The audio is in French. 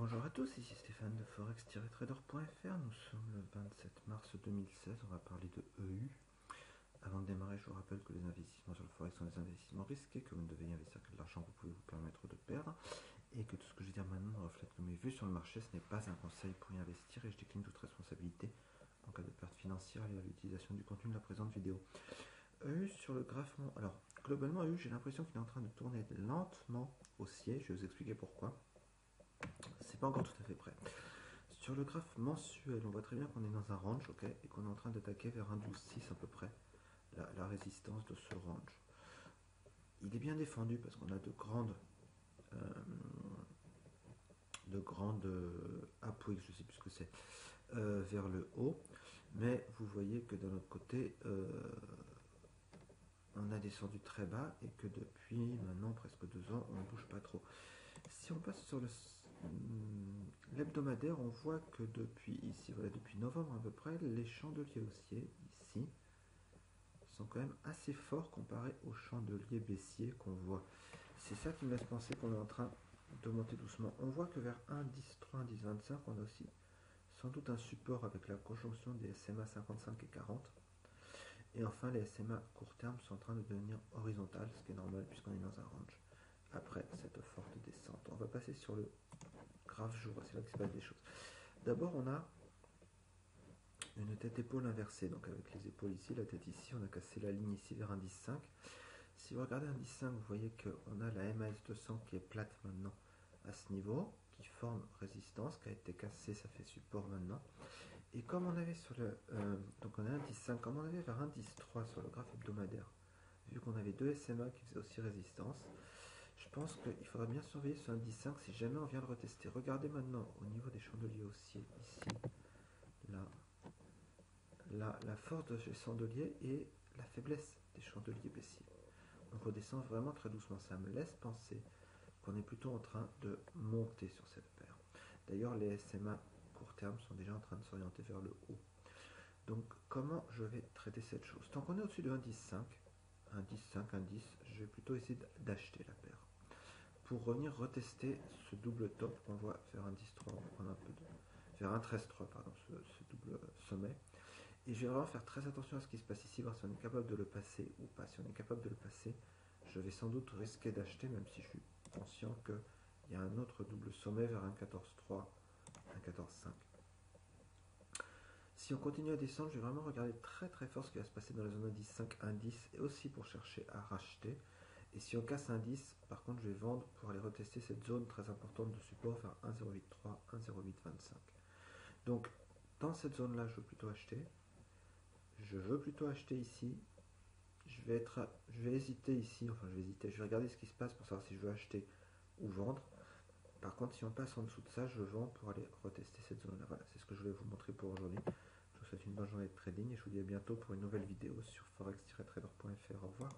Bonjour à tous, ici Stéphane de forex-trader.fr. Nous sommes le 27 mars 2016, on va parler de EU. Avant de démarrer, je vous rappelle que les investissements sur le forex sont des investissements risqués, que vous ne devez y investir que de l'argent que vous pouvez vous permettre de perdre, et que tout ce que je vais dire maintenant ne reflète que mes vues sur le marché. Ce n'est pas un conseil pour y investir et je décline toute responsabilité en cas de perte financière liée à l'utilisation du contenu de la présente vidéo. EU sur le graphe, alors globalement EU, j'ai l'impression qu'il est en train de tourner lentement haussier, je vais vous expliquer pourquoi. C'est pas encore tout à fait prêt. Sur le graphe mensuel, on voit très bien qu'on est dans un range, ok, et qu'on est en train d'attaquer vers un 12,6 à peu près, la résistance de ce range. Il est bien défendu parce qu'on a de grandes appuis, je ne sais plus ce que c'est, vers le haut, mais vous voyez que de l'autre côté, on a descendu très bas et que depuis maintenant presque 2 ans, on ne bouge pas trop. Si on passe sur l'hebdomadaire, on voit que depuis ici, voilà, depuis novembre à peu près, les chandeliers haussiers ici sont quand même assez forts comparés aux chandeliers baissiers qu'on voit. C'est ça qui me laisse penser qu'on est en train de monter doucement. On voit que vers 1,10,3, 1,10,25, on a aussi sans doute un support avec la conjonction des SMA 55 et 40. Et enfin, les SMA court terme sont en train de devenir horizontales, ce qui est normal puisqu'on est dans un range. Après cette forte descente, on va passer sur le graphe jour, c'est là que se passe des choses. D'abord, on a une tête-épaule inversée, donc avec les épaules ici, la tête ici, on a cassé la ligne ici vers un 10,5. Si vous regardez un 10,5, vous voyez qu'on a la MAS 200 qui est plate maintenant à ce niveau, qui forme résistance, qui a été cassée, ça fait support maintenant. Et comme on avait sur le... donc on a un 10,5, comme on avait vers un 10,3 sur le graphe hebdomadaire, vu qu'on avait deux SMA qui faisaient aussi résistance, je pense qu'il faudra bien surveiller ce 1,5 si jamais on vient le retester. Regardez maintenant au niveau des chandeliers haussiers, ici, là, la force de ces chandeliers et la faiblesse des chandeliers baissiers. On redescend vraiment très doucement. Ça me laisse penser qu'on est plutôt en train de monter sur cette paire. D'ailleurs, les SMA court terme sont déjà en train de s'orienter vers le haut. Donc, comment je vais traiter cette chose? Tant qu'on est au-dessus de 1,10,5, 1,10,5, 1,10, je vais plutôt essayer d'acheter la paire. Pour revenir retester ce double top qu'on voit faire un 10,3, on va prendre un peu de... faire un 13,3, pardon, ce double sommet. Et je vais vraiment faire très attention à ce qui se passe ici, voir si on est capable de le passer ou pas. Si on est capable de le passer, je vais sans doute risquer d'acheter, même si je suis conscient qu'il y a un autre double sommet vers un 14,3, un 14,5. Si on continue à descendre, je vais vraiment regarder très très fort ce qui va se passer dans la zone 1,10,5, 1,10 et aussi pour chercher à racheter. Et si on casse un 10, par contre, je vais vendre pour aller retester cette zone très importante de support vers 1,08,3, 1,08,25. Donc, dans cette zone-là, je veux plutôt acheter. Je veux plutôt acheter ici. Je vais hésiter ici. Enfin, je vais regarder ce qui se passe pour savoir si je veux acheter ou vendre. Par contre, si on passe en dessous de ça, je vends pour aller retester cette zone-là. Voilà, c'est ce que je voulais vous montrer pour aujourd'hui. Je vous souhaite une bonne journée de trading et je vous dis à bientôt pour une nouvelle vidéo sur forex-trader.fr. Au revoir.